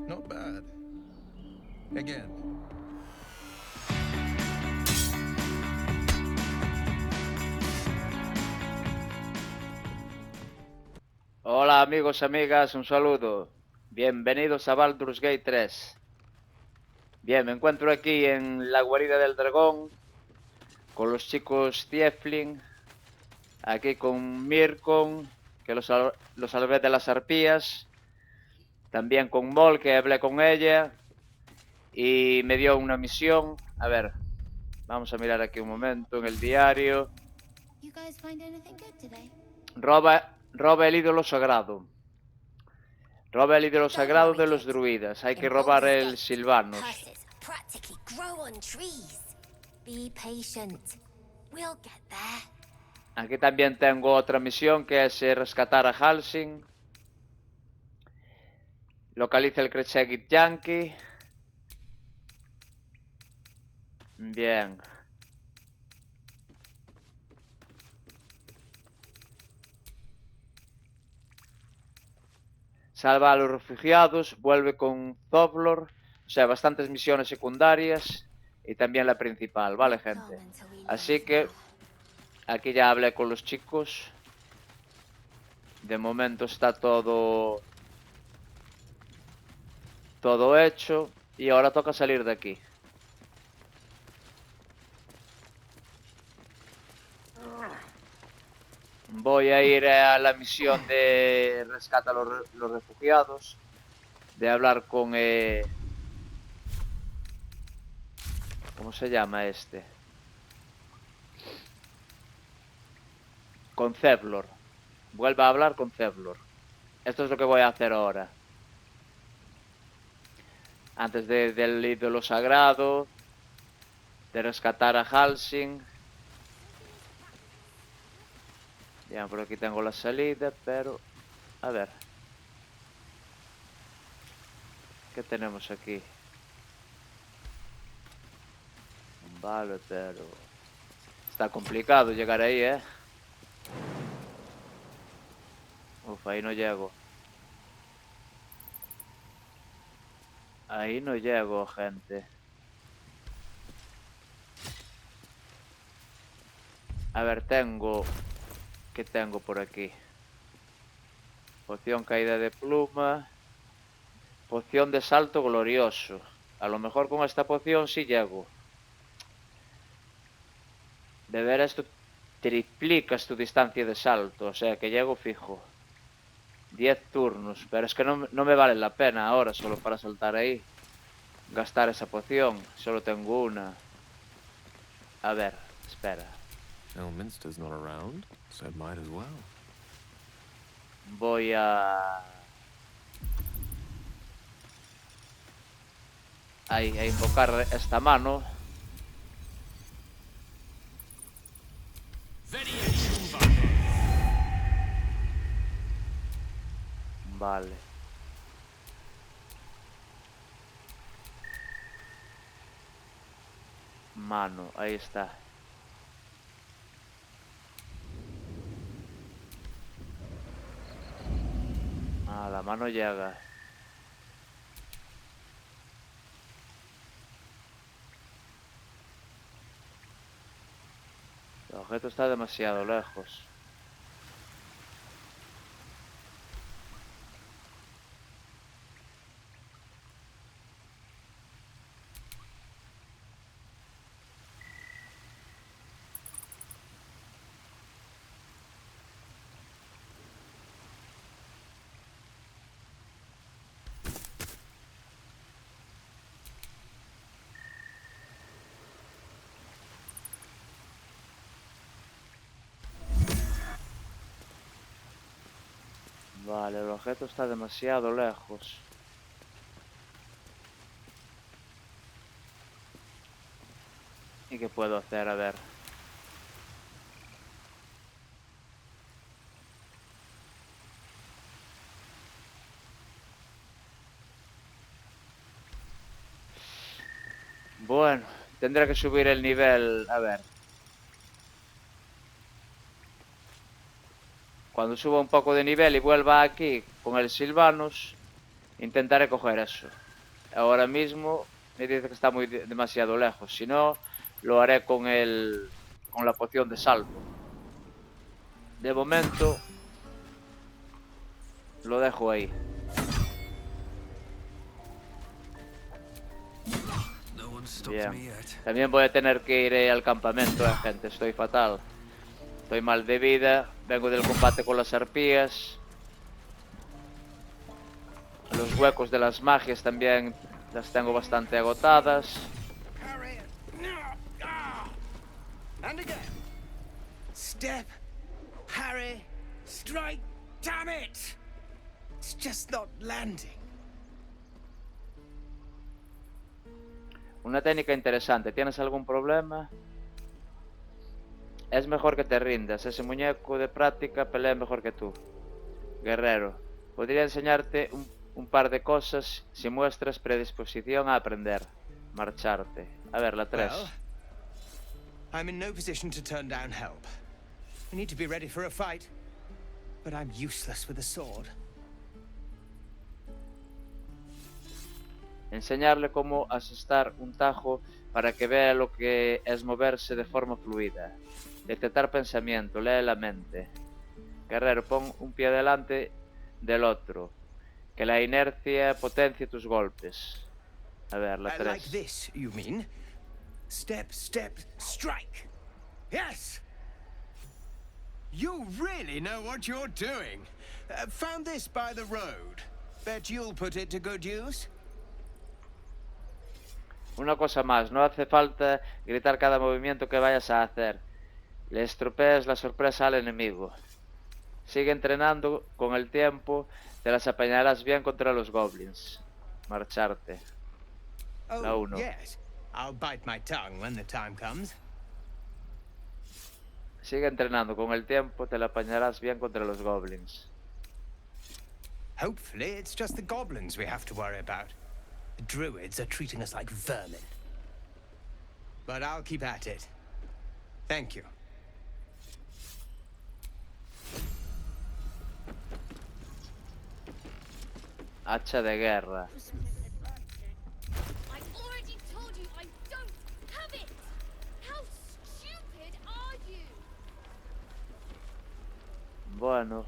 Not bad. Again. Hola amigos, amigas, un saludo. Bienvenidos a Baldur's Gate 3. Bien, me encuentro aquí en la guarida del dragón con los chicos Tiefling, aquí con Mirkon, que los salvé de las arpías, también con Mol, que hablé con ella y me dio una misión. A ver, vamos a mirar aquí un momento en el diario. Roba el ídolo sagrado. Roba el ídolo Don't sagrado worry, de los kid. druidas. Hay que In robar Baldur's el Gate, Silvanos. curses practically grow on trees. Be patient. We'll get there. Aquí también tengo otra misión que es rescatar a Halsing. Localiza el Krechegit Yankee. Bien. Salva a los refugiados. Vuelve con Zoblor. O sea, bastantes misiones secundarias. Y también la principal, ¿vale, Not long gente? until we Así leave que now. aquí ya hablé con los chicos. De momento está todo hecho. Y ahora toca salir de aquí. Voy a ir a la misión de rescate a los refugiados. De hablar con... ¿cómo se llama este? Con Zevlor. Vuelve a hablar con Zevlor. Esto es lo que voy a hacer ahora. Antes del ídolo sagrado. De rescatar a Halsing. Ya, por aquí tengo la salida, pero... A ver. ¿Qué tenemos aquí? Vale, pero... Está complicado llegar ahí, ¿eh? Uf, ahí no llego. Ahí no llego, gente. A ver, tengo... ¿Qué tengo por aquí? Poción caída de pluma. Poción de salto glorioso. A lo mejor con esta poción sí llego. De ver esto triplicas tu distancia de salto. O sea que llego fijo. 10 turnos. Pero es que no me vale la pena ahora solo para saltar ahí. Gastar esa poción. Solo tengo una. A ver, espera. Elminster's not around, so might as well. Voy a... a invocar esta mano. Vale. Mano, ahí está. Ah, la mano llega. El objeto está demasiado lejos. Vale, el objeto está demasiado lejos. ¿Y qué puedo hacer? A ver. Bueno, tendré que subir el nivel. A ver. Cuando suba un poco de nivel y vuelva aquí con el Silvanus, Intentaré coger eso. Ahora mismo me dice que está demasiado lejos. Si no, lo haré con la poción de salto. De momento, lo dejo ahí. Bien. También voy a tener que ir al campamento, gente. Estoy fatal. Estoy mal de vida. Vengo del combate con las arpías. Los huecos de las magias también las tengo bastante agotadas. And again. Step, parry, strike. Damn it! It's just not landing. Una técnica interesante. ¿Tienes algún problema? Es mejor que te rindas. Ese muñeco de práctica pelea mejor que tú. Guerrero. Podría enseñarte un par de cosas si muestras predisposición a aprender. Marcharte. A ver, la 3. Well, I'm in no position to turn down help. I need to be ready for a fight, but I'm useless with a sword. Enseñarle cómo asestar un tajo para que vea lo que es moverse de forma fluida. Detectar pensamiento, lee la mente. Guerrero, pon un pie delante del otro. Que la inercia potencie tus golpes. A ver, la 3. Like this, you mean? Step, step, strike. Yes! You really know what you're doing. Found this by the road. Bet you'll put it to good use. Una cosa más, no hace falta gritar cada movimiento que vayas a hacer. Le estropeas la sorpresa al enemigo. Sigue entrenando, con el tiempo te las apañarás bien contra los goblins. Marcharte. La 1. Yes. I'll bite my tongue when the time comes. Sigue entrenando, con el tiempo te la apañarás bien contra los goblins. Hopefully it's just the goblins we have to worry about. The druids are treating us like vermin. But I'll keep at it. Thank you. Hacha de guerra. I already told you I don't have it! How stupid are you? Bueno.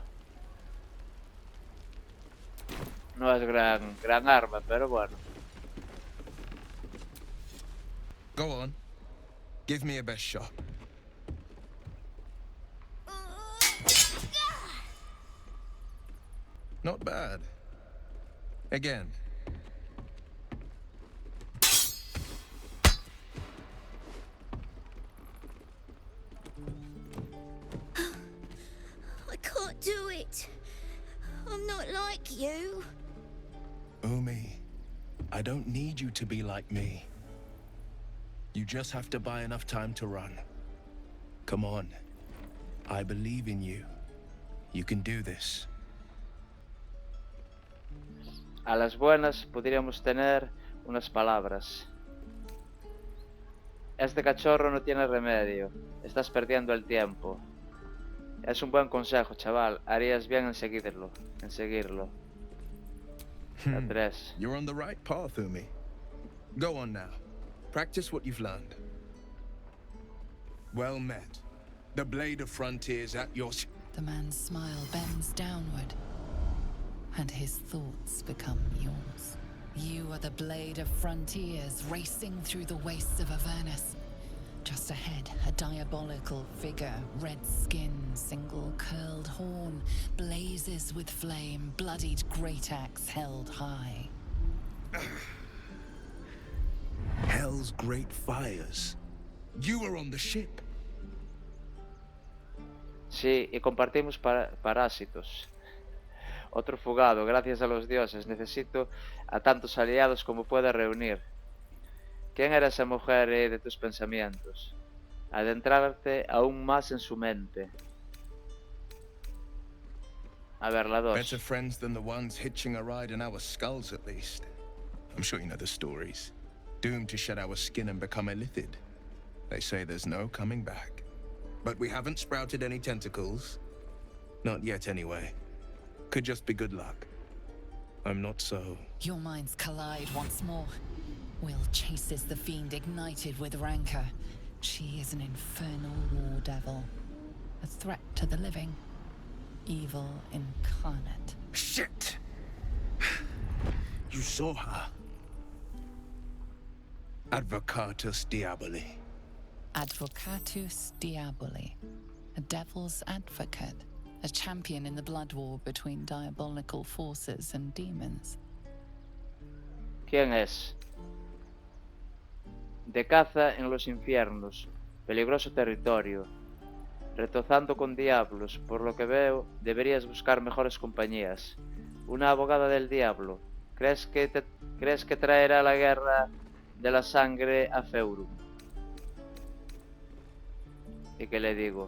No es gran arma, pero bueno. Go on. Give me a best shot. Not bad. Again. I can't do it. I'm not like you. Umi, I don't need you to be like me. You just have to buy enough time to run. Come on. I believe in you. You can do this. A las buenas podríamos tener unas palabras. Este cachorro no tiene remedio. Estás perdiendo el tiempo. Es un buen consejo, chaval. Harías bien en seguirlo. La 3. You're on the right path, Umi. Go on now. Practice what you've learned. Well met. The blade of frontiers at your... The man's smile bends downward, and his thoughts become yours. You are the blade of frontiers racing through the wastes of Avernus. Just ahead, a diabolical figure, red skin, single curled horn, blazes with flame, bloodied great axe held high. Hell's great fires. You were on the ship. Sí, y compartimos parásitos. Otro fugado, gracias a los dioses. Necesito a tantos aliados como pueda reunir. ¿Quién era esa mujer de tus pensamientos? Adentrarte aún más en su mente. A ver, la 2. Better friends than the ones hitching a ride in our skulls, at least. I'm sure you know the stories. Doomed to shed our skin and become illithid. They say there's no coming back. But we haven't sprouted any tentacles. Not yet, anyway. Could just be good luck. I'm not so. Your minds collide once more. Wyll chases the fiend ignited with rancor. She is an infernal war devil. A threat to the living. Evil incarnate. Shit! You saw her. Advocatus Diaboli. Advocatus Diaboli. A devil's advocate. A champion in the blood war between diabolical forces and demons. ¿Quién es? De caza en los infiernos. Peligroso territorio. Retozando con diablos. Por lo que veo, deberías buscar mejores compañías. Una abogada del diablo. ¿Crees que traerá la guerra de la sangre a Feurum? ¿Y qué le digo?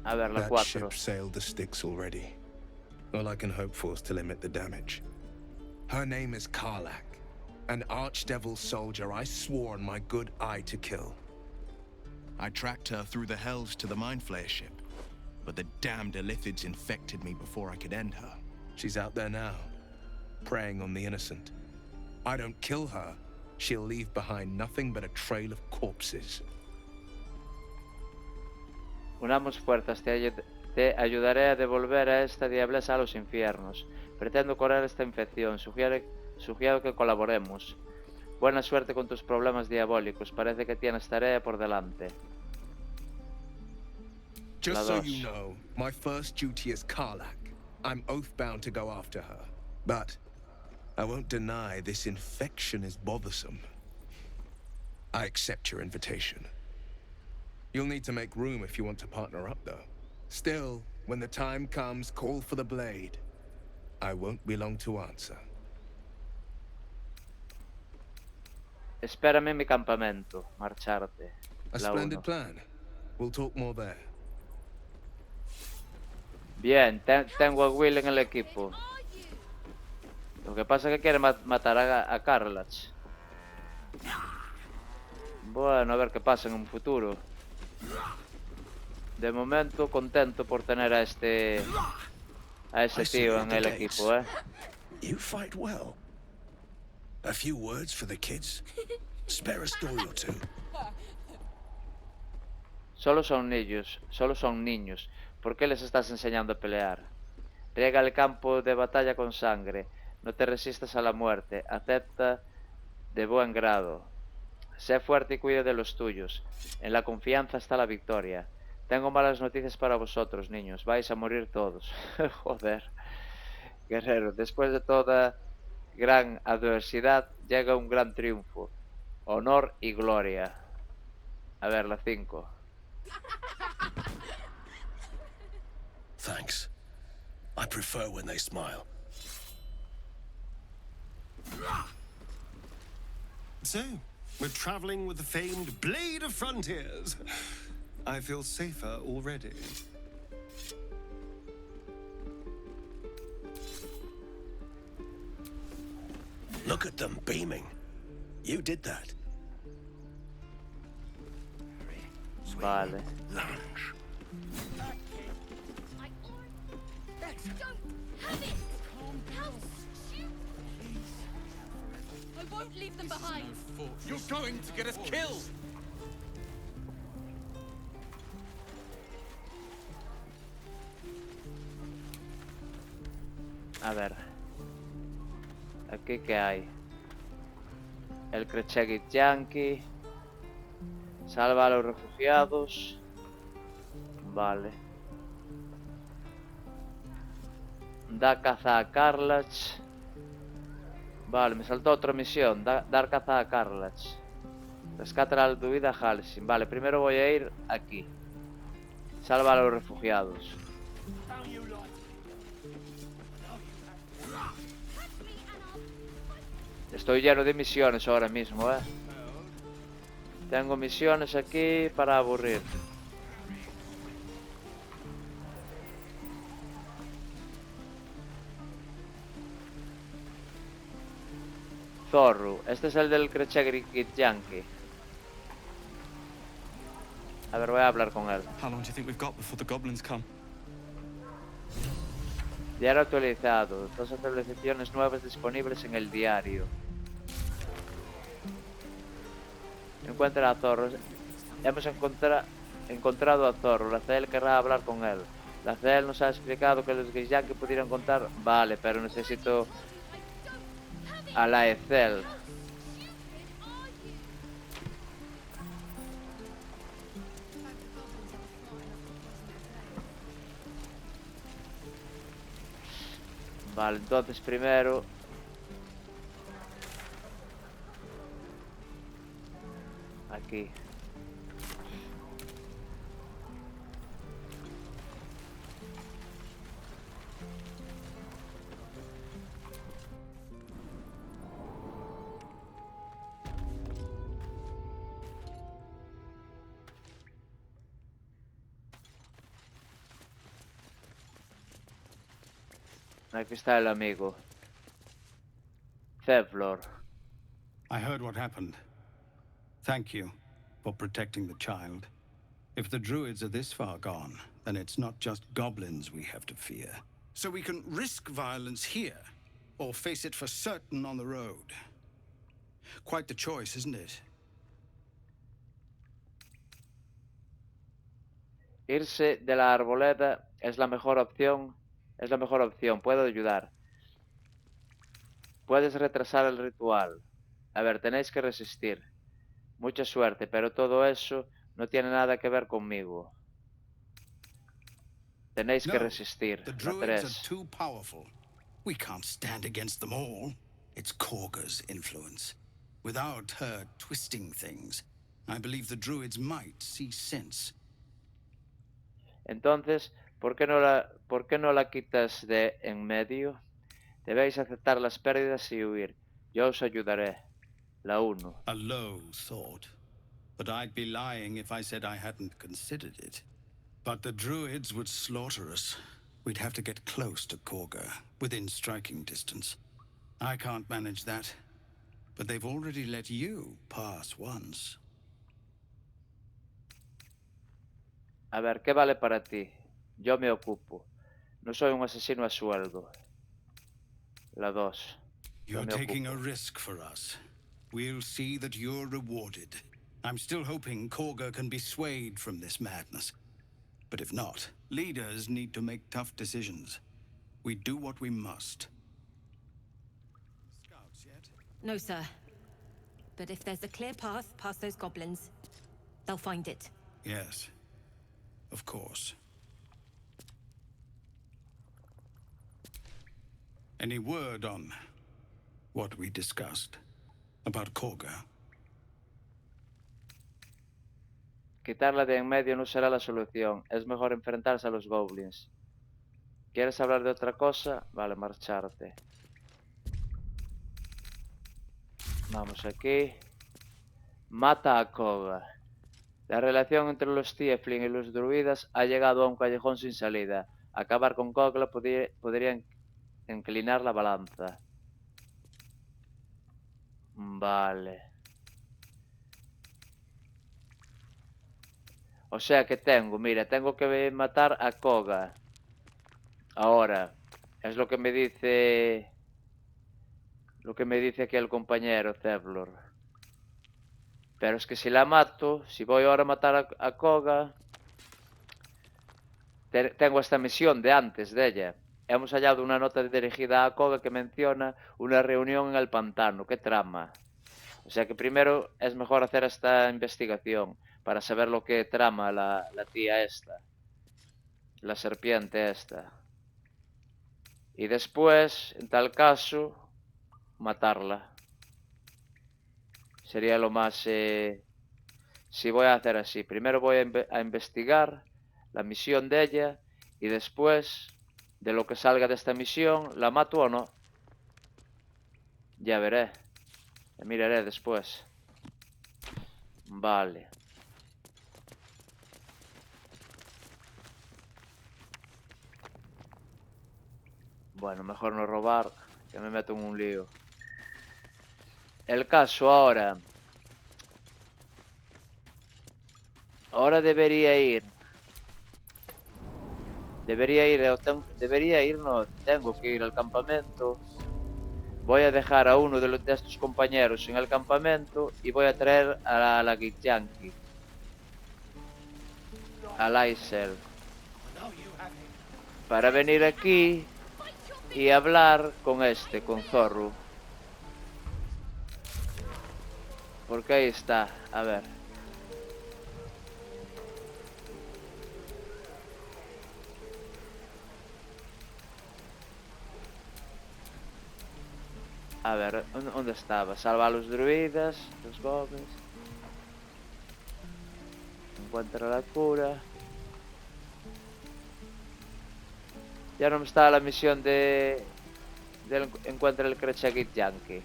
A ver, la That 4. ship sailed the Styx already. All I can hope for is to limit the damage. Her name is Karlak, an archdevil soldier I swore on my good eye to kill. I tracked her through the hells to the Mind Flayer ship, but the damned Illithids infected me before I could end her. She's out there now, preying on the innocent. I don't kill her, she'll leave behind nothing but a trail of corpses. Unamos fuerzas, te ayudaré a devolver a esta diablesa a los infiernos. Pretendo curar esta infección. Sugiero que colaboremos. Buena suerte con tus problemas diabólicos. Parece que tienes tarea por delante. Just so you know, my first duty is Karlak. I'm oath-bound to go after her. But I won't deny this infection is bothersome. I accept your invitation. You'll need to make room if you want to partner up, though. Still, when the time comes, call for the blade. I won't be long to answer. Espérame en mi campamento. Marcharte. A splendid plan. We'll talk more there. Bien, tengo a Wyll en el equipo. Lo que pasa es que quiere matar a Karlach. Bueno, a ver qué pasa en un futuro. De momento contento por tener a ese tío en el equipo, ¿eh? You fight well. A few words for the kids. Spare a story or two. Solo son niños. ¿Por qué les estás enseñando a pelear? Riega el campo de batalla con sangre. No te resistas a la muerte. Acepta de buen grado. Sé fuerte y cuida de los tuyos. En la confianza está la victoria. Tengo malas noticias para vosotros, niños. Vais a morir todos. Joder. Guerrero, después de toda gran adversidad, llega un gran triunfo. Honor y gloria. A ver, la 5. Thanks. I prefer when they smile. So, we're traveling with the famed Blade of Frontiers. I feel safer already. Look at them beaming. You did that. Vale. Lunge. I won't leave them behind. You're going to get us killed! A ver. Aquí qué hay. El Krechegit Yankee. Salva a los refugiados. Vale. Da caza a Karlach. Vale, me saltó otra misión. Dar caza a Karlach. Rescata la huida a Halsin. Vale, primero voy a ir aquí. Salva a los refugiados. Estoy lleno de misiones ahora mismo, Tengo misiones aquí para aburrir. Zorru. Este es el del Krechegit Yankee. A ver, voy a hablar con él. How long do you think we've got before the goblins come? Diario actualizado. 2 actualizaciones nuevas disponibles en el diario. Encuentra a Zorro. Hemos encontrado a Zorro. La CL querrá hablar con él. La CL nos ha explicado que los Geyaki pudieron contar... Vale, pero necesito a la Ethel. Vale, entonces primero... Aquí. Aquí está el amigo. Zevlor. I heard what happened. Thank you for protecting the child. If the druids are this far gone, then it's not just goblins we have to fear. So we can risk violence here, or face it for certain on the road. Quite the choice, isn't it? Irse de la arboleda es la mejor opción. Es la mejor opción. Puedo ayudar. Puedes retrasar el ritual. A ver, tenéis que resistir. Mucha suerte, pero todo eso no tiene nada que ver conmigo. Tenéis que resistir. The La druids 3. are too powerful. We can't stand against them all. It's Korga's influence. Without her twisting things, I believe the druids might see sense. Entonces, ¿por qué no la quitas de en medio? Debéis aceptar las pérdidas y huir. Yo os ayudaré. La 1. A low thought. But I'd be lying if I said I hadn't considered it. But the druids would slaughter us. We'd have to get close to Korga, within striking distance. I can't manage that. But they've already let you pass once. A ver, ¿qué vale para ti? Yo me ocupo. No soy un asesino a sueldo. La 2. You're taking a risk for us. We'll see that you're rewarded. I'm still hoping Korga can be swayed from this madness. But if not, leaders need to make tough decisions. We do what we must. Scouts yet? No, sir. But if there's a clear path past those goblins, they'll find it. Yes. Of course. Any word on what we discussed about Korga? Quitarla de en medio no será la solución. Es mejor enfrentarse a los goblins. ¿Quieres hablar de otra cosa? Vale, marcharte. Vamos aquí. Mata a Koga. La relación entre los Tiefling y los druidas ha llegado a un callejón sin salida. Acabar con Koga podría inclinar la balanza. Vale. O sea que tengo que matar a Koga. Ahora, es lo que me dice aquí el compañero Zevlor. Pero es que si la mato, si voy ahora a matar a Koga, tengo esta misión de antes de ella. Hemos hallado una nota dirigida a Koga que menciona una reunión en el pantano. ¿Qué trama? O sea que primero es mejor hacer esta investigación para saber lo que trama la tía esta. La serpiente esta. Y después, en tal caso, matarla. Sería lo más... si voy a hacer así. Primero voy a investigar la misión de ella. Y después, de lo que salga de esta misión, ¿la mato o no? Ya veré. La miraré después. Vale. Bueno, mejor no robar, que me meto en un lío. El caso ahora. Ahora debería ir no, tengo que ir al campamento. Voy a dejar a uno de estos compañeros en el campamento y voy a traer a la Githyanki, a Laisel, para venir aquí y hablar con Zorru. Porque ahí está, a ver. A ver, ¿dónde estaba? Salva a los druidas, los goblins. Encuentra la cura. Ya no me está la misión de encuentra el Crecha Githyanki.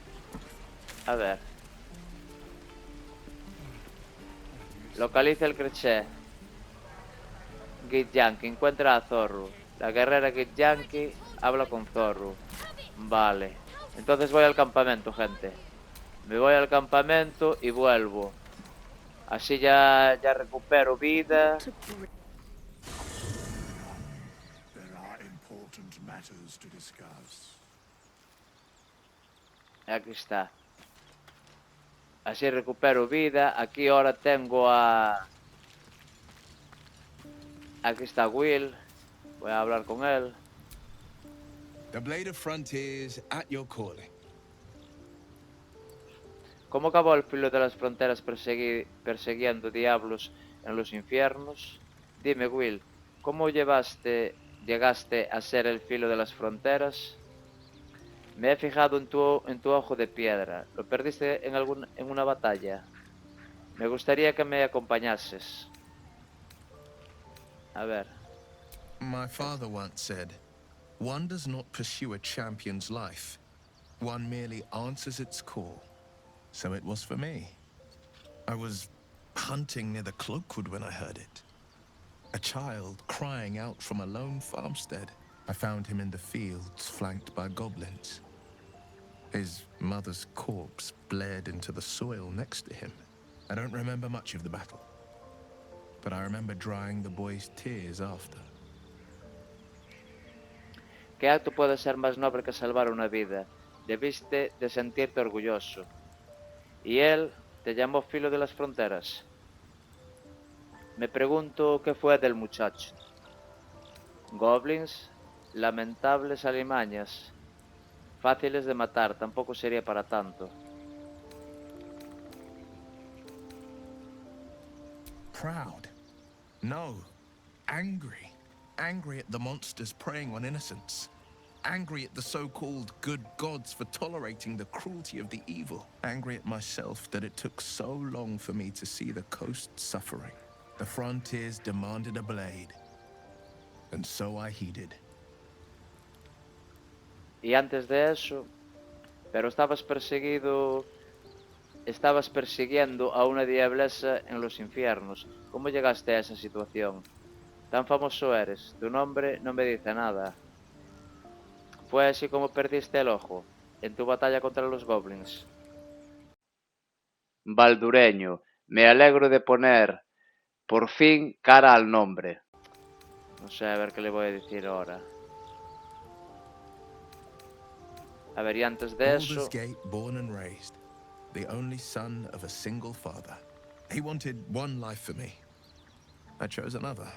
A ver. Localiza el Creche Githyanki, encuentra a Zorru. La guerrera Githyanki habla con Zorru. Vale. Entonces voy al campamento, gente. Me voy al campamento y vuelvo. Así ya recupero vida. Aquí está. Así recupero vida. Aquí ahora tengo a... Aquí está Wyll. Voy a hablar con él. The Blade of Frontiers at your calling. ¿Cómo acabó el filo de las fronteras persiguiendo diablos en los infiernos? Dime, Wyll, ¿cómo llegaste a ser el filo de las fronteras? Me he fijado en tu ojo de piedra. ¿Lo perdiste en una batalla? Me gustaría que me acompañases. A ver. My father once said, one does not pursue a champion's life. One merely answers its call. So it was for me. I was hunting near the Cloakwood when I heard it. A child crying out from a lone farmstead. I found him in the fields, flanked by goblins. His mother's corpse bled into the soil next to him. I don't remember much of the battle, but I remember drying the boy's tears after. ¿Qué acto puede ser más noble que salvar una vida? Debiste de sentirte orgulloso. Y él te llamó filo de las fronteras. Me pregunto qué fue del muchacho. Goblins, lamentables alimañas, fáciles de matar, tampoco sería para tanto. Proud? No. Angry. Angry at the monsters preying on innocents. Angry at the so-called good gods for tolerating the cruelty of the evil. Angry at myself that it took so long for me to see the coast suffering. The frontiers demanded a blade, and so I heeded. Y antes de eso, pero estabas persiguiendo a una diablesa en los infiernos. ¿Cómo llegaste a esa situación? Tan famoso eres, tu nombre no me dice nada. Fue así como perdiste el ojo, en tu batalla contra los goblins. Baldureño, me alegro de poner, por fin, cara al nombre. No sé, a ver qué le voy a decir ahora. A ver, y antes de eso... Baldur's Gate, born and raised, the only son of a single father. He wanted one life for me. I chose another.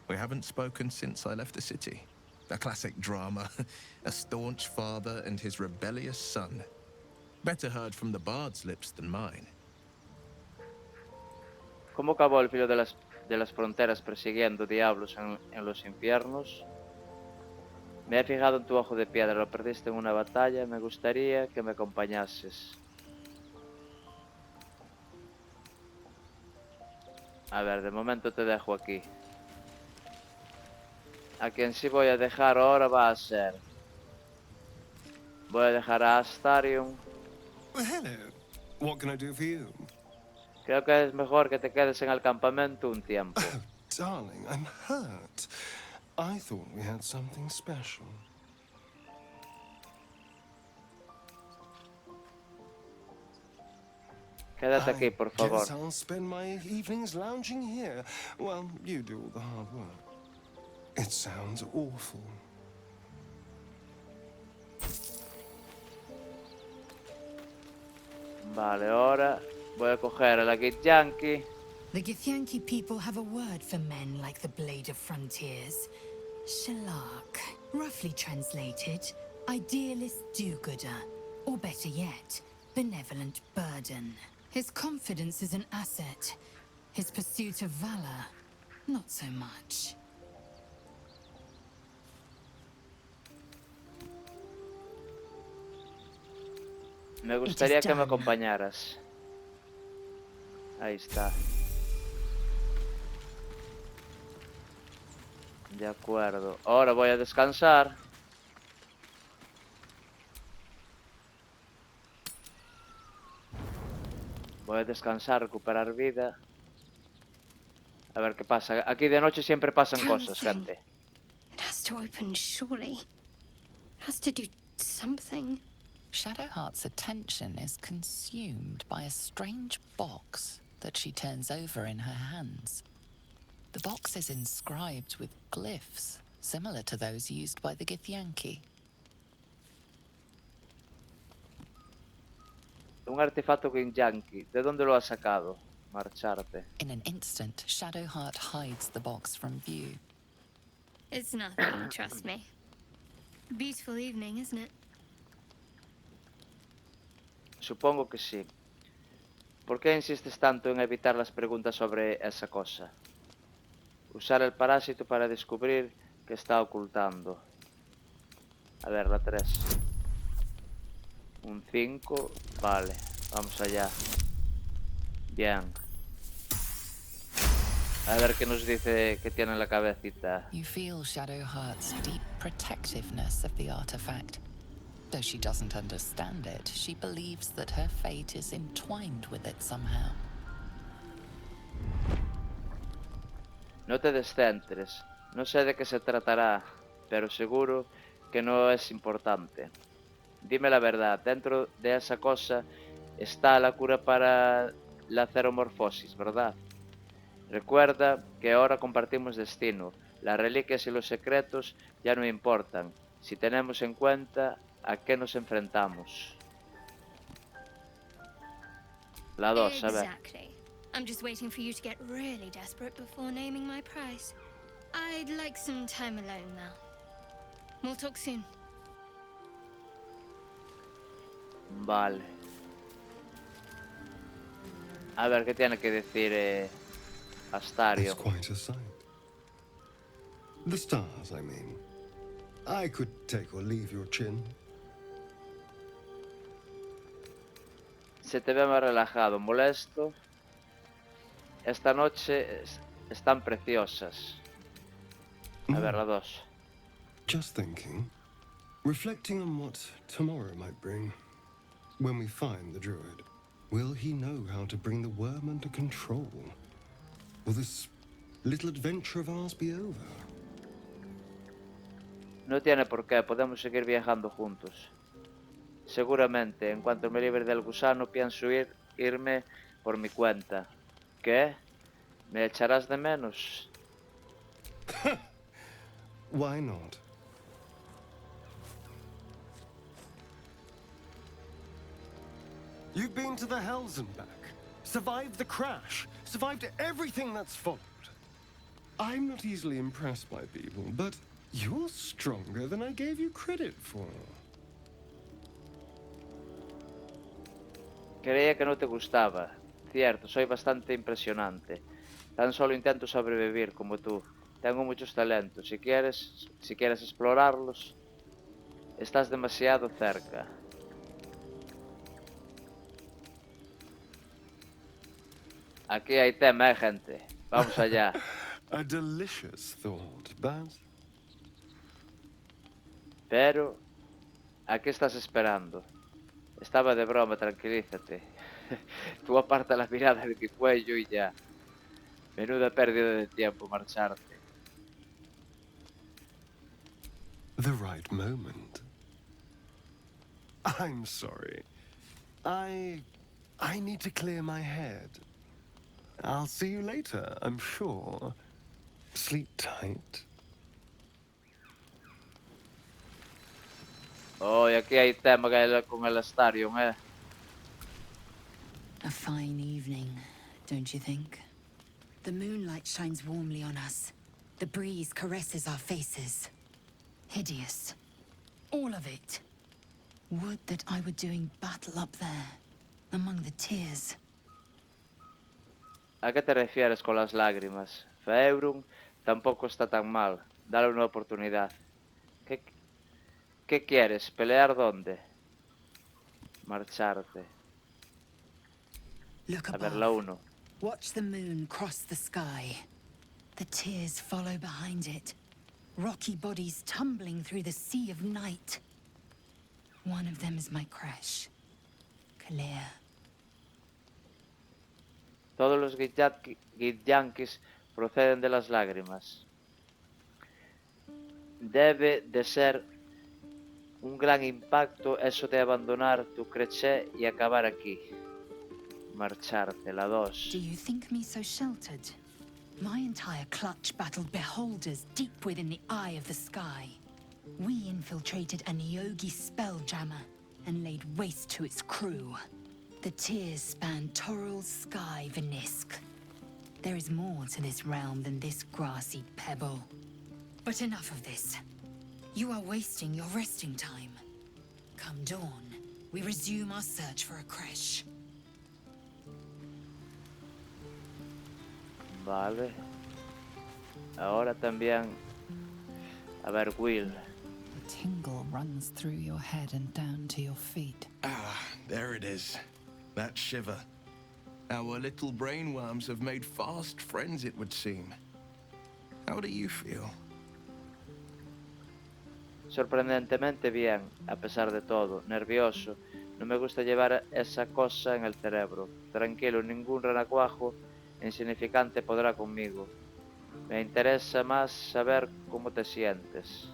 We haven't spoken since I left the city. A classic drama. A staunch father and his rebellious son. Better heard from the bard's lips than mine. ¿Cómo acabó el filo de las fronteras persiguiendo diablos en los infiernos? Me he fijado en tu ojo de piedra, lo perdiste en una batalla, me gustaría que me acompañases. A ver, de momento te dejo aquí. A quien sí voy a dejar ahora va a ser... Voy a dejar a Astarion. Well, hello. What can I do for you? Creo que es mejor que te quedes en el campamento un tiempo. Oh, darling, I'm hurt. I thought we had something special. Quédate aquí, por favor. Guess I'll spend my evenings lounging here while you do all the hard work. It sounds awful. Vale, ahora voy a coger a la Git Yankee. The Githyanki people have a word for men like the Blade of Frontiers. Shalak. Roughly translated, idealist do-gooder. Or better yet, benevolent burden. His confidence is an asset. His pursuit of valor, not so much. Me gustaría que me acompañaras. Ahí está. De acuerdo. Ahora voy a descansar. Voy a descansar, recuperar vida. A ver qué pasa. Aquí de noche siempre pasan cosas, gente. It has to open, surely. It has to do something. Shadowheart's attention is consumed by a strange box that she turns over in her hands. The box is inscribed with glyphs, similar to those used by the Githyanki. Un artefacto Githyanki. ¿De dónde lo has sacado? Marcharte. In an instant, Shadowheart hides the box from view. It's nothing, trust me. Beautiful evening, isn't it? Supongo que sí. ¿Por qué insistes tanto en evitar las preguntas sobre esa cosa? Usar el parásito para descubrir qué está ocultando. A ver, la 3. Un 5. Vale, vamos allá. Bien. A ver qué nos dice que tiene en la cabecita. You feel Shadowheart's deep protectiveness of the artifact. Though she doesn't understand it, she believes that her fate is entwined with it somehow. No te descentres. No sé de qué se tratará, pero seguro que no es importante. Dime la verdad, dentro de esa cosa está la cura para la ceromorfosis, ¿verdad? Recuerda que ahora compartimos destino. Las reliquias y los secretos ya no importan, si tenemos en cuenta a qué nos enfrentamos. La 2, a ver. Exactly. I'm just waiting for you to get really desperate before naming my price. I'd like some time alone now. We'll talk soon. Vale. A ver, ¿qué tiene que decir Astario? It's quite a sight. The stars, I mean. I could take or leave your chin. Se te ve más relajado, molesto. Esta noche están preciosas. A ver, la 2. Just thinking. Reflecting on what tomorrow might bring. When we find the druid, will he know how to bring the worm under control? Will this little adventure of ours be over? No tiene por qué, podemos seguir viajando juntos. Seguramente, en cuanto me libre del gusano, pienso irme por mi cuenta. ¿Qué? ¿Me echarás de menos? Why not? You've been to the Hells and back. Survived the crash. Survived everything that's followed. I'm not easily impressed by people, but you're stronger than I gave you credit for. Creía que no te gustaba. Cierto, soy bastante impresionante. Tan solo intento sobrevivir como tú. Tengo muchos talentos. Si quieres explorarlos, estás demasiado cerca. Aquí hay tema, gente. Vamos allá. A delicious thought, Baz. Pero, ¿a qué estás esperando? Estaba de broma, tranquilízate. Tú aparta la mirada de mi cuello y ya. Menuda pérdida de tiempo marcharte. The right moment. I'm sorry. I need to clear my head. I'll see you later, I'm sure. Sleep tight. Oh, y aquí hay tema con el Astarion, eh. A fine evening, don't you think? The moonlight shines warmly on us. The breeze caresses our faces. Hideous. All of it. Would that I were doing battle up there, among the tears. ¿A qué te refieres con las lágrimas? Faerun tampoco está tan mal. Dale una oportunidad. ¿Qué, qué quieres? ¿Pelear dónde? Marcharte. Look A ver, above. la 1. Watch the moon cross the sky. The tears follow behind it. Rocky bodies tumbling through the sea of night. One of them is my crash. Clear. Todos los Githyanks proceden de las lágrimas. Debe de ser un gran impacto eso de abandonar tu creché y acabar aquí. Marcharte, la 2. Do you think me so sheltered? My entire clutch battled beholders deep within the eye of the sky. We infiltrated a Neogi spelljammer and laid waste to its crew. The tears span Toral's sky, Venisk. There is more to this realm than this grassy pebble. But enough of this. You are wasting your resting time. Come dawn, we resume our search for a creche. Vale. Ahora también. A ver, Wyll. A tingle runs through your head and down to your feet. Ah, there it is. That shiver. Our little brainworms have made fast friends, it would seem. How do you feel? Sorprendentemente bien, a pesar de todo. Nervioso. No me gusta llevar esa cosa en el cerebro. Tranquilo, ningún renacuajo insignificante podrá conmigo. Me interesa más saber cómo te sientes.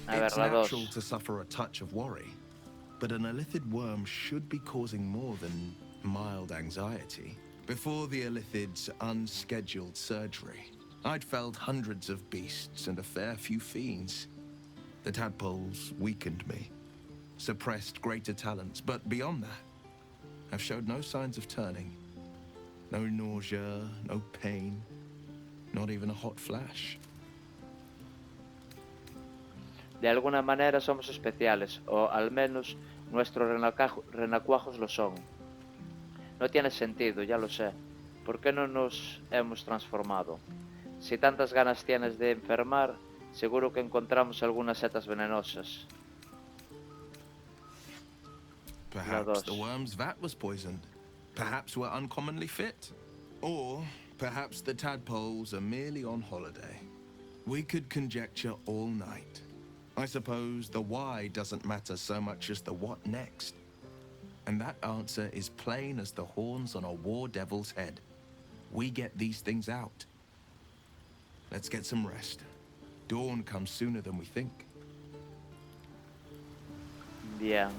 A ver, It's la 2. natural to suffer a touch of worry, but an illithid worm should be causing more than mild anxiety. Before the illithid's unscheduled surgery, I'd felled hundreds of beasts and a fair few fiends. The tadpoles weakened me, suppressed greater talents, but beyond that, I've showed no signs of turning. No nausea, no pain, not even a hot flash. De alguna manera somos especiales, o al menos nuestros renacuajos lo son. No tiene sentido, ya lo sé. ¿Por qué no nos hemos transformado? Si tantas ganas tienes de enfermar, seguro que encontramos algunas setas venenosas. Perhaps the worm's vat was poisoned. Perhaps we're uncommonly fit. Or perhaps the tadpoles are merely on holiday. We could conjecture all night. I suppose the why doesn't matter so much as the what next. And that answer is plain as the horns on a war devil's head. We get these things out. Let's get some rest. Dawn comes sooner than we think. Bien.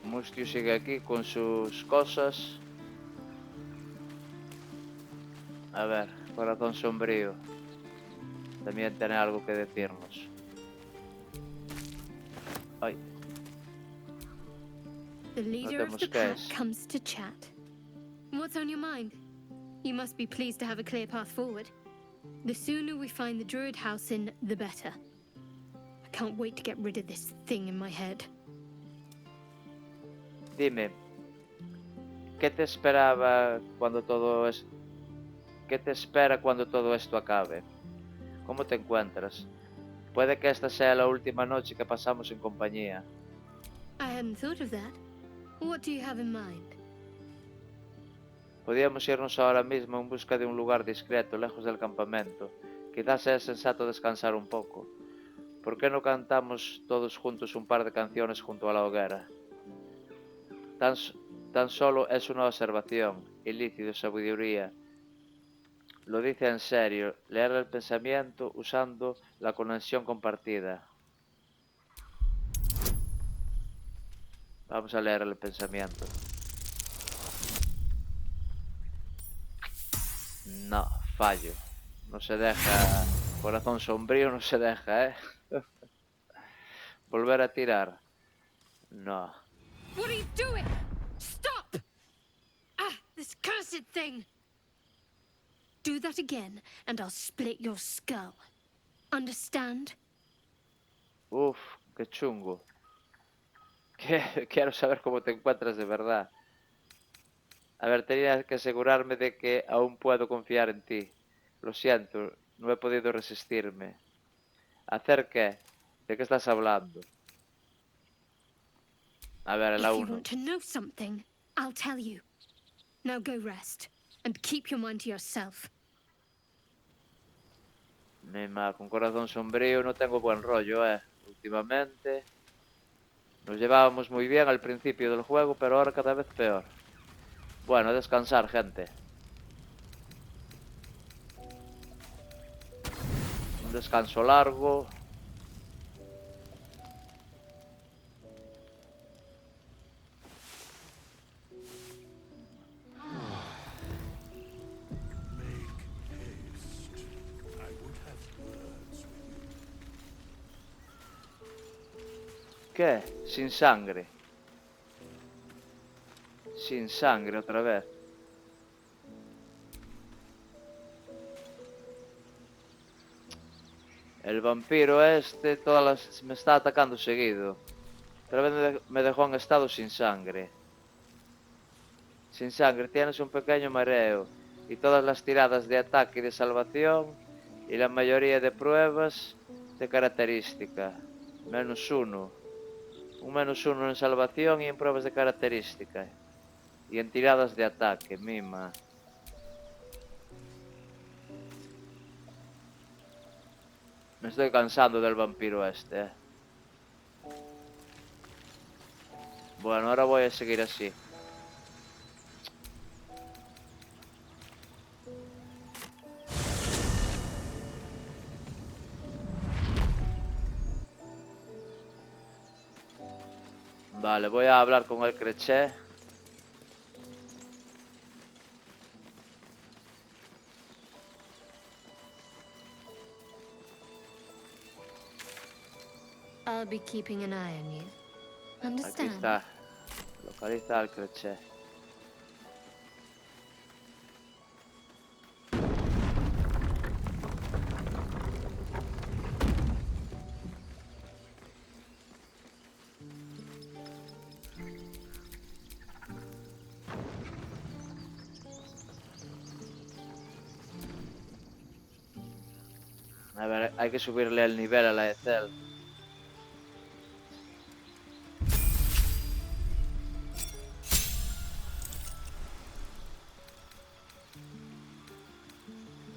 Mustio sigue aquí con sus cosas. A ver, corazón sombrío. También tiene algo que decirnos. Ay. The leader of the pack comes to chat. What's on your mind? You must be pleased to have a clear path forward. The sooner we find the druid house in, the better. I can't wait to get rid of this thing in my head. Dime, ¿qué te esperaba cuando todo es... ¿Qué te espera cuando todo esto acabe? ¿Cómo te encuentras? Puede que esta sea la última noche que pasamos en compañía. I hadn't thought of that. What do you have in mind? Podríamos irnos ahora mismo en busca de un lugar discreto, lejos del campamento. Quizás sea sensato descansar un poco. ¿Por qué no cantamos todos juntos un par de canciones junto a la hoguera? Tan solo es una observación, ilícito sabiduría. Lo dice en serio, leer el pensamiento usando la conexión compartida. Vamos a leer el pensamiento. No, fallo. No se deja. Corazón sombrío no se deja, ¿eh? Volver a tirar. No. What are you doing? Stop! Ah, this cursed thing! Do that again, and I'll split your skull. Understand? Uf, qué chungo. Quiero saber cómo te encuentras de verdad. A ver, tenía que asegurarme de que aún puedo confiar en ti. Lo siento, no he podido resistirme. ¿Hacer qué? ¿De qué estás hablando? A ver, la If you 1. want to know something, I'll tell you. Now go rest, and keep your mind to yourself. Mima, con corazón sombrío no tengo buen rollo, últimamente. Nos llevábamos muy bien al principio del juego, pero ahora cada vez peor. Bueno, a descansar, gente. Un descanso largo. ¿Qué? Sin sangre. Sin sangre otra vez. El vampiro este me está atacando seguido. Otra vez me dejó en estado sin sangre. Sin sangre tienes un pequeño mareo. Y todas las tiradas de ataque y de salvación. Y la mayoría de pruebas de característica. -1. Un -1 en salvación y en pruebas de característica. Y en tiradas de ataque, mima. Me estoy cansando del vampiro este. Bueno, ahora voy a seguir así. Vale, voy a hablar con el Creché. I'll be keeping an eye on you. Aquí Understand? está. Localiza al Creché. A ver, hay que subirle el nivel a la Ethel.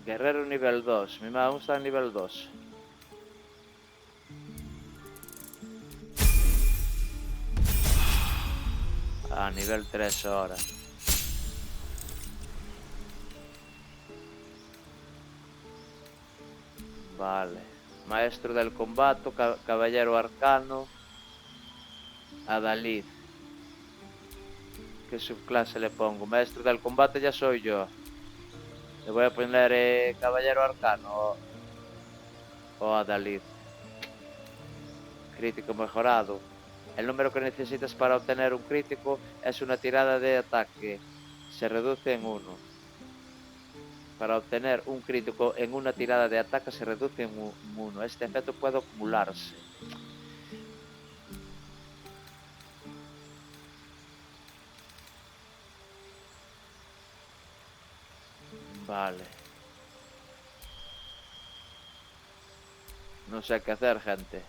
Guerrero nivel 2. Mi mamá está en nivel 2. Ah, nivel 3 ahora. Vale. Maestro del combate, caballero arcano. Adalid. ¿Qué subclase le pongo? Maestro del combate ya soy yo. Le voy a poner caballero arcano o Adalid. Crítico mejorado. El número que necesitas para obtener un crítico es una tirada de ataque. Se reduce en 1. Para obtener un crítico en una tirada de ataque se reduce en 1. Este efecto puede acumularse. Vale. No sé qué hacer, gente.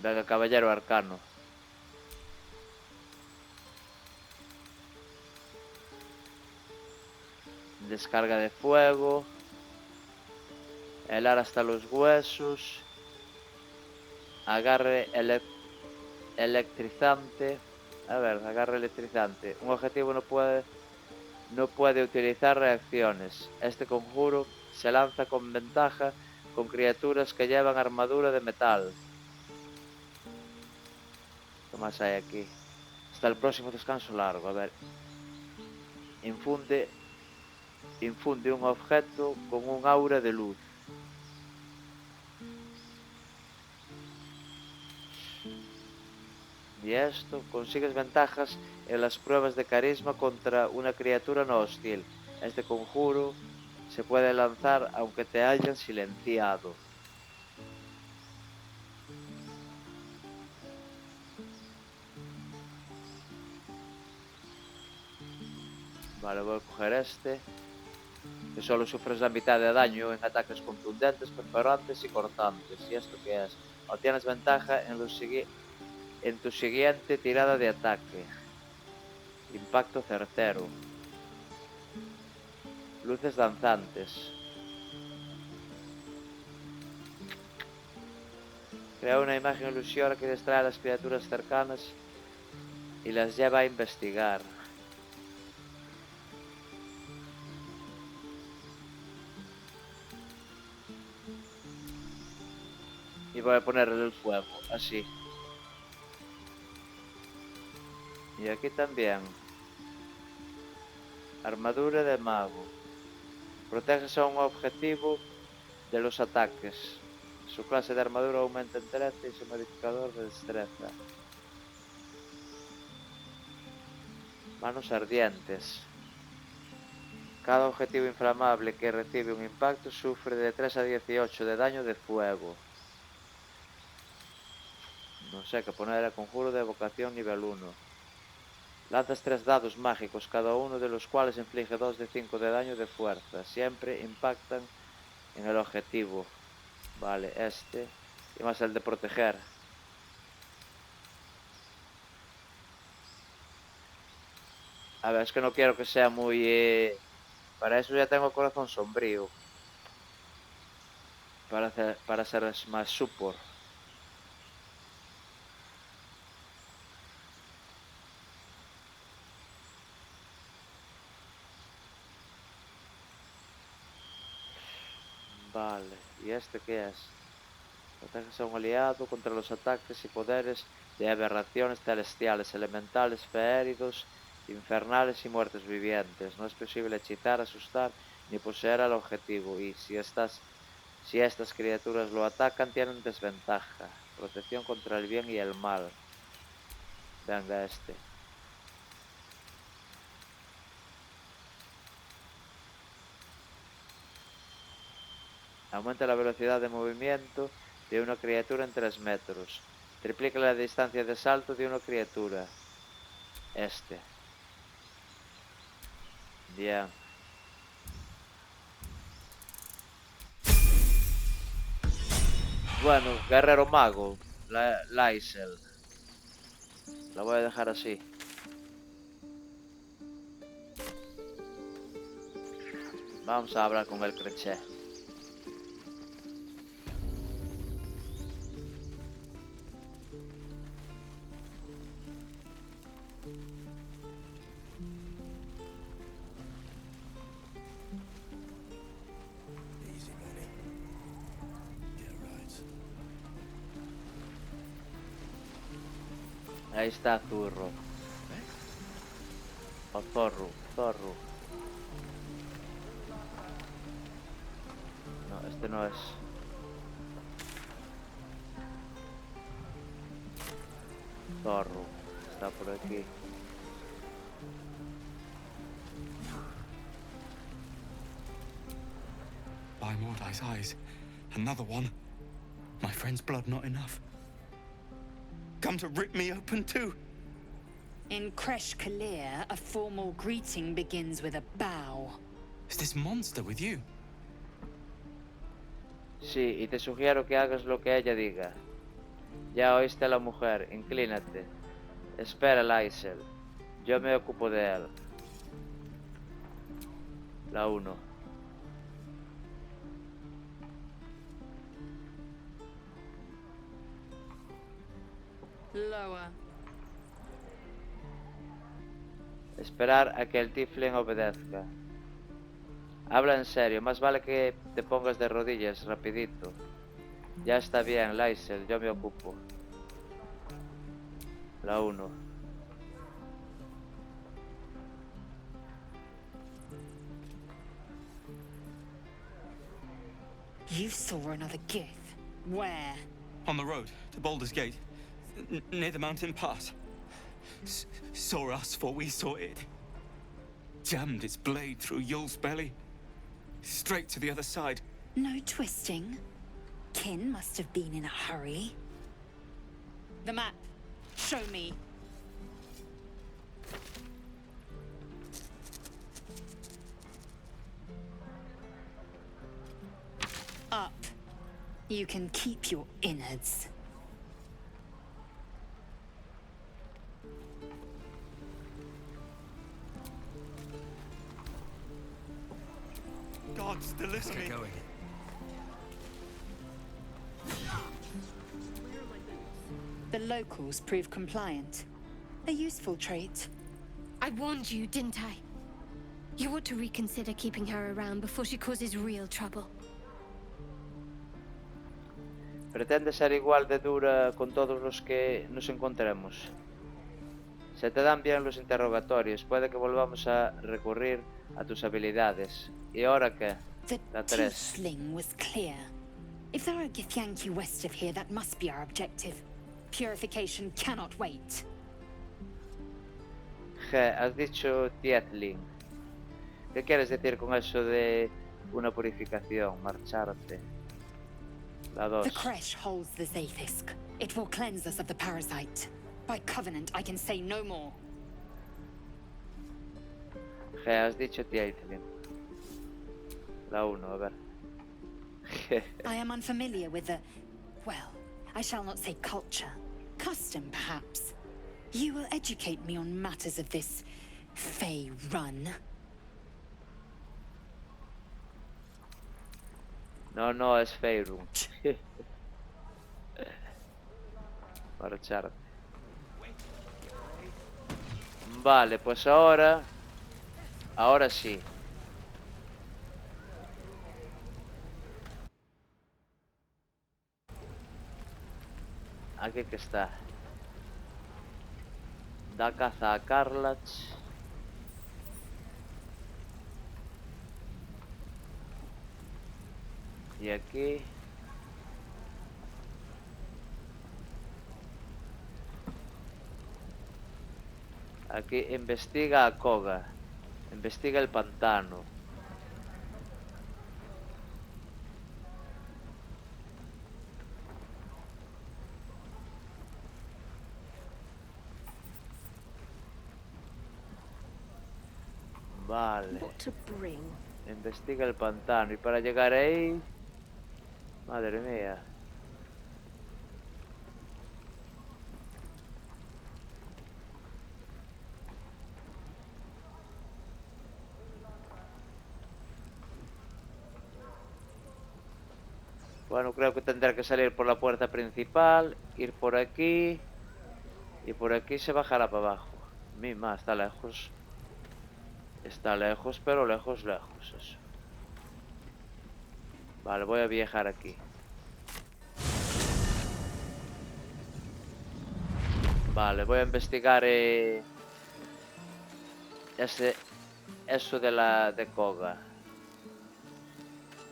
Venga, caballero arcano. Descarga de fuego. Helar hasta los huesos. Agarre electrizante. A ver, agarre electrizante. Un objetivo no puede utilizar reacciones. Este conjuro se lanza con ventaja con criaturas que llevan armadura de metal. ¿Qué más hay aquí? Hasta el próximo descanso largo. A ver. Infunde infunde un objeto con un aura de luz. Y esto, consigues ventajas en las pruebas de carisma contra una criatura no hostil. Este conjuro se puede lanzar aunque te hayan silenciado. Vale, voy a coger este. Que solo sufres la mitad de daño en ataques contundentes, perforantes y cortantes. ¿Y esto qué es? Obtienes ventaja en tu siguiente tirada de ataque. Impacto certero. Luces danzantes. Crea una imagen ilusoria que distrae a las criaturas cercanas y las lleva a investigar. Y voy a ponerle el fuego, así. Y aquí también. Armadura de mago. Proteges a un objetivo de los ataques. Su clase de armadura aumenta en 13 y su modificador de destreza. Manos ardientes. Cada objetivo inflamable que recibe un impacto sufre de 3 a 18 de daño de fuego. No sé qué poner, el conjuro de evocación nivel 1. Lanzas 3 dados mágicos, cada uno de los cuales inflige 2 de 5 de daño de fuerza. Siempre impactan en el objetivo. Vale, este. Y más el de proteger. A ver, es que no quiero que sea muy... Para eso ya tengo corazón sombrío. Para ser más support. Vale, ¿y este qué es? Proteges a un aliado contra los ataques y poderes de aberraciones celestiales, elementales, feéridos, infernales y muertes vivientes. No es posible hechizar, asustar ni poseer al objetivo. Y si estas criaturas lo atacan, tienen desventaja. Protección contra el bien y el mal. Venga, este. Aumenta la velocidad de movimiento de una criatura en 3 metros. Triplica la distancia de salto de una criatura. Este. Bien. Bueno, guerrero mago. Lysel. La voy a dejar así. Vamos a hablar con el creché. Ahí está Zurro. O Zorro. No, este no es. Zorro. Está por aquí. By Mordai's eyes, another one. My friend's blood not enough. Come to rip me open too. In Kresh Kalir, a formal greeting begins with a bow. Is this monster with you? Sí, y te sugiero que hagas lo que ella diga. Ya oíste a la mujer, inclínate. Espera, Lysel. Yo me ocupo de él. La 1. Lower. Esperar a que el Tiflin obedezca. Habla en serio, más vale que te pongas de rodillas, rapidito. Ya está bien, Lysel, yo me ocupo. La 1. You saw another gith. Where? On the road to Baldur's Gate, near the mountain pass. Saw us before we saw it. Jammed its blade through Yul's belly. Straight to the other side. No twisting. Kin must have been in a hurry. The map. Show me. Up. You can keep your innards. Gods, deliver me. Going. The locals prove compliant. A useful trait. I warned you, didn't I? You ought to reconsider keeping her around before she causes real trouble. Pretende ser igual de dura con todos los que nos encontremos. Se te dan bien los interrogatorios, puede que volvamos a recurrir a tus habilidades. ¿Y ahora qué? La 3. Tiefling was clear. If there are Githyanki west of here, that must be our objective. Purification cannot wait. Has dicho Tiefling. ¿Qué quieres decir con eso de una purificación? Marcharte. La 2. The creche holds the Zaithisk. It will cleanse us of the parasite. By covenant, I can say no more. Has dicho Tiefling. La 1, a ver. I am unfamiliar with the... well, I shall not say culture. Custom, perhaps. You will educate me on matters of this... Fey run. No, es Feyrum. Marcharte. Vale, pues ahora... Ahora sí. Aquí que está. Da caza a Carlach. Y aquí. Aquí investiga a Koga. Investiga el pantano. Vale. Investiga el pantano. Y para llegar ahí... Madre mía. Bueno, creo que tendré que salir por la puerta principal, ir por aquí y por aquí se bajará para abajo. Mima, está lejos. Está lejos, pero lejos, lejos, eso. Vale, voy a viajar aquí. Vale, voy a investigar eso de Koga.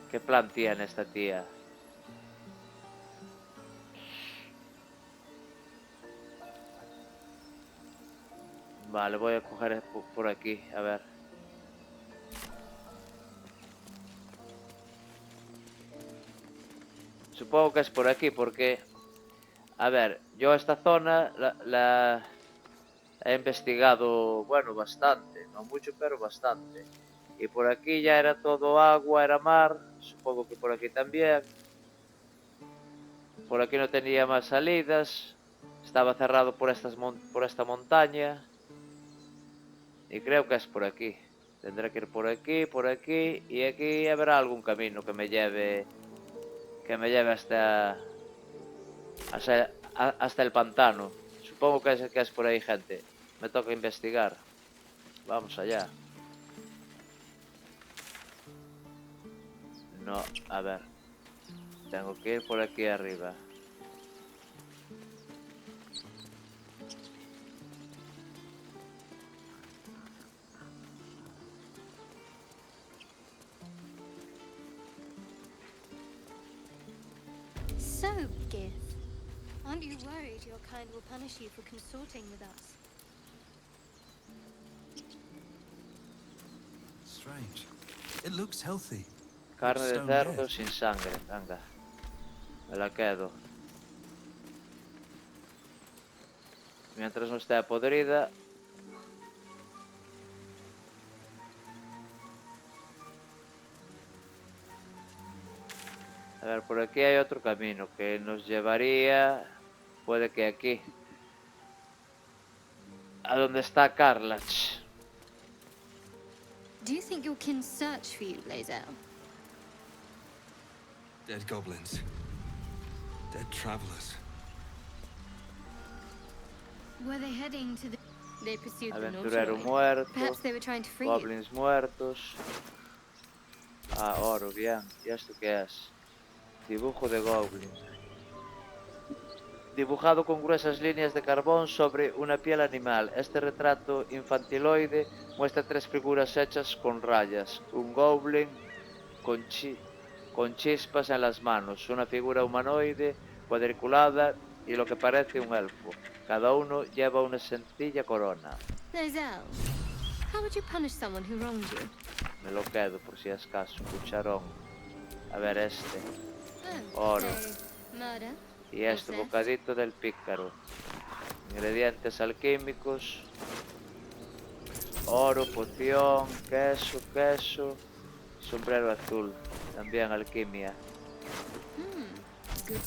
¿Qué plan tiene esta tía? Vale, voy a coger por aquí, a ver. Supongo que es por aquí, porque... A ver, yo esta zona la he investigado, bueno, bastante. No mucho, pero bastante. Y por aquí ya era todo agua, era mar. Supongo que por aquí también. Por aquí no tenía más salidas. Estaba cerrado por esta montaña. Y creo que es por aquí. Tendré que ir por aquí. Y aquí habrá algún camino que me lleve hasta el pantano. Supongo que es por ahí, gente. Me toca investigar. Vamos allá. No, a ver. Tengo que ir por aquí arriba. So, Gith, aren't you worried your kind will punish you for consorting with us? Strange. It looks healthy. Carne de cerdo sin sangre, venga. Me la quedo. Mientras no esté podrida. A ver, por aquí hay otro camino que nos llevaría, puede que aquí, a donde está Karlach. Do you think your kin search for you, Lae'zel? Dead goblins. Dead travelers. Were they heading to the... They pursued the Aventurero Northroid. muerto. Perhaps they were trying to free you. Goblins muertos. Ah, oro, bien. ¿Y esto qué es? Dibujo de goblin. Dibujado con gruesas líneas de carbón sobre una piel animal. Este retrato infantiloide muestra tres figuras hechas con rayas. Un goblin con chispas en las manos, una figura humanoide cuadriculada y lo que parece un elfo. Cada uno lleva una sencilla corona. Lae'zel, how would you punish someone who wronged you? Me lo quedo por si es caso. Cucharón. A ver este. Oh, Oro. murder? Y este bocadito del pícaro. Ingredientes alquímicos. Oro, poción, queso. Sombrero azul. También alquimia.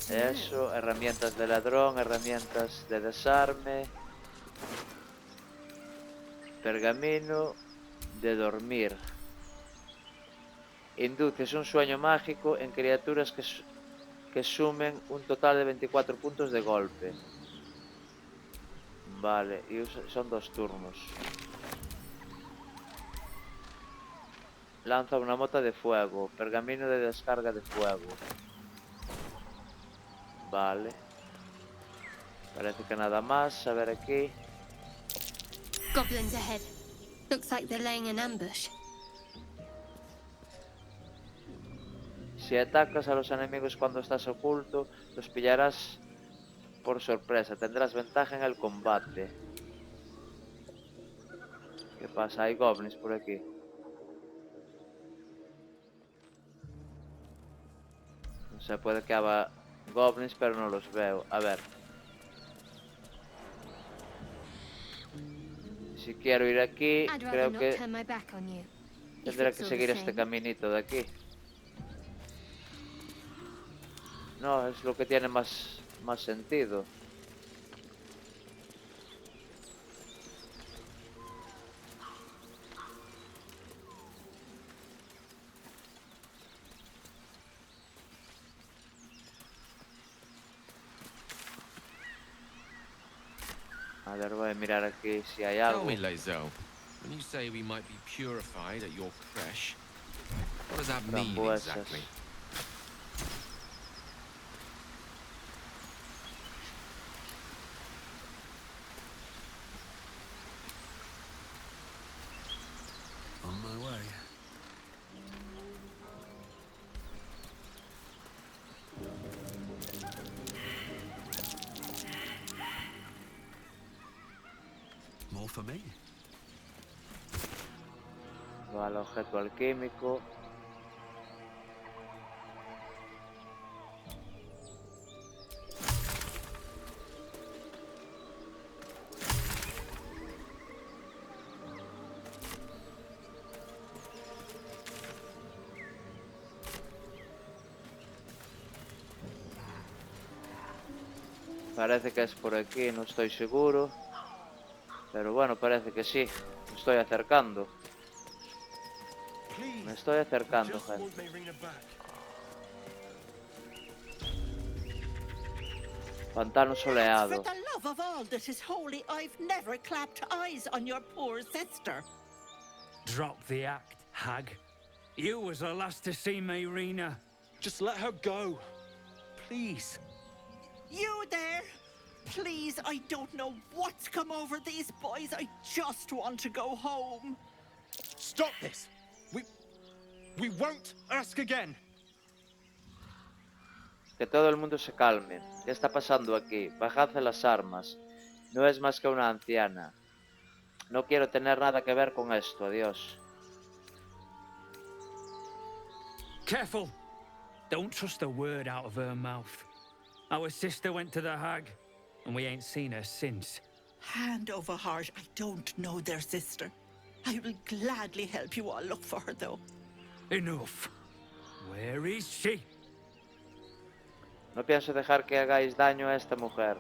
Eso, herramientas de ladrón, herramientas de desarme. Pergamino de dormir. Induces un sueño mágico en criaturas que sumen un total de 24 puntos de golpe. Vale, y son 2 turnos. Lanza una mota de fuego. Pergamino de descarga de fuego. Vale. Parece que nada más. A ver aquí. Goblins ahead. Looks like they're laying an ambush. Si atacas a los enemigos cuando estás oculto, los pillarás por sorpresa. Tendrás ventaja en el combate. ¿Qué pasa? Hay goblins por aquí. No sé, puede que haya goblins, pero no los veo. A ver. Si quiero ir aquí, creo que tendré que seguir este caminito de aquí. No, es lo que tiene más sentido. A ver, voy a mirar aquí si hay algo. Tell me, Lae'zel, when you say we might be purified at your creche, what does that mean exactly? On my way. More for me. Vale, objeto alquímico. Parece que es por aquí, no estoy seguro. Pero bueno, parece que sí. Me estoy acercando. Me estoy acercando, gente. Pantano soleado. For the love of all that is holy, I've never clapped eyes on your poor sister. Drop the act, hag. You was the last to see Mayrina. Just let her go. Please. You there? Please, I don't know what's come over these boys. I just want to go home. Stop this! We won't ask again. Que todo el mundo se calme. ¿Qué está pasando aquí? Bajad las armas. No es más que una anciana. No quiero tener nada que ver con esto, adiós. Careful! Don't trust a word out of her mouth. Our sister went to the hag, and we ain't seen her since. Hand over heart, I don't know their sister. I will gladly help you all look for her, though. Enough. Where is she? No pienso dejar que hagáis daño a esta mujer.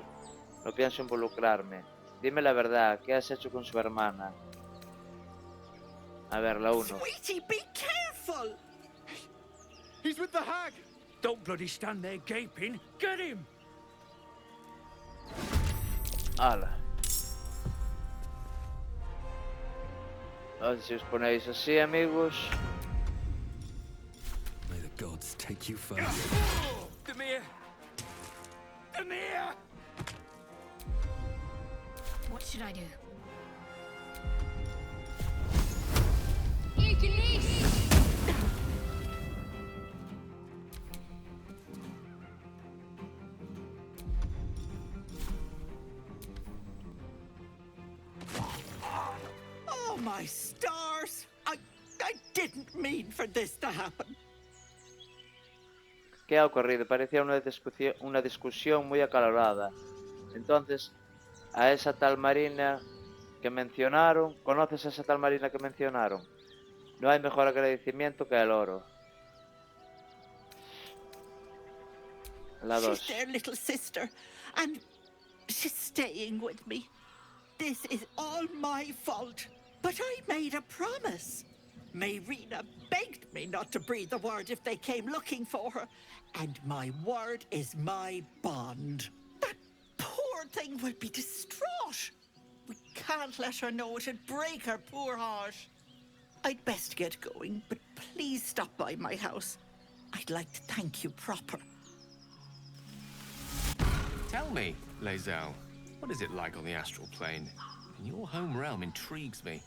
No pienso involucrarme. Dime la verdad, ¿qué has hecho con su hermana? A ver, la 1. Sweetie, be careful! He's with the hag! Don't bloody stand there gaping. Get him! Ala. Si os ponéis así, amigos. May the gods take you first. Demir! Demir! What should I do? Oh, my stars! I didn't mean for this to happen. ¿Qué ha ocurrido? Parecía una discusión muy acalorada. Entonces, a esa tal Marina que mencionaron... ¿Conoces a esa tal Marina que mencionaron? No hay mejor agradecimiento que el oro. La 2. She's their little sister, and she's staying with me. This is all my fault, but I made a promise. Mayrina begged me not to breathe a word if they came looking for her, and my word is my bond. That poor thing will be distraught. We can't let her know, it'd break her poor heart. I'd best get going, but please stop by my house. I'd like to thank you proper. Tell me, Lae'zel, what is it like on the astral plane? And your home realm intrigues me.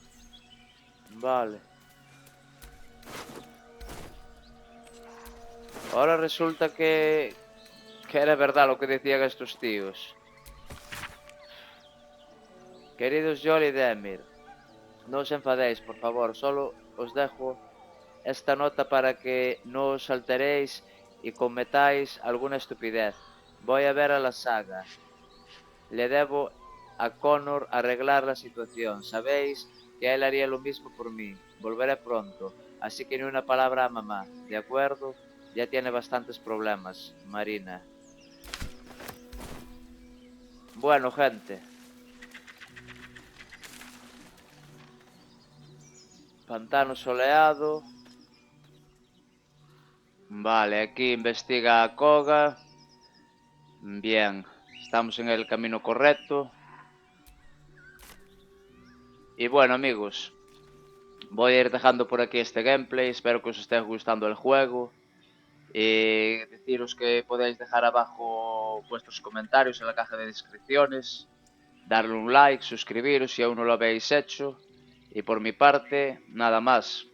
Vale. Ahora resulta que era verdad lo que decían estos tíos. Queridos Joel y Demir, no os enfadéis, por favor. Solo os dejo esta nota para que no os alteréis y cometáis alguna estupidez. Voy a ver a la saga. Le debo a Connor arreglar la situación. Sabéis que él haría lo mismo por mí. Volveré pronto, así que ni una palabra a mamá, ¿de acuerdo? Ya tiene bastantes problemas, Marina. Bueno, gente. Pantano soleado. Vale, aquí investiga a Koga. Bien, estamos en el camino correcto. Y bueno, amigos, voy a ir dejando por aquí este gameplay. Espero que os esté gustando el juego. Y deciros que podéis dejar abajo vuestros comentarios en la caja de descripciones. Darle un like, suscribiros si aún no lo habéis hecho. Y por mi parte, nada más.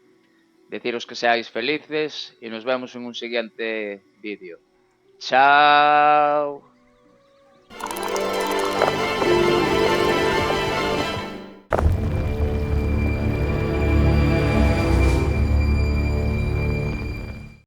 Deciros que seáis felices y nos vemos en un siguiente vídeo. ¡Chao!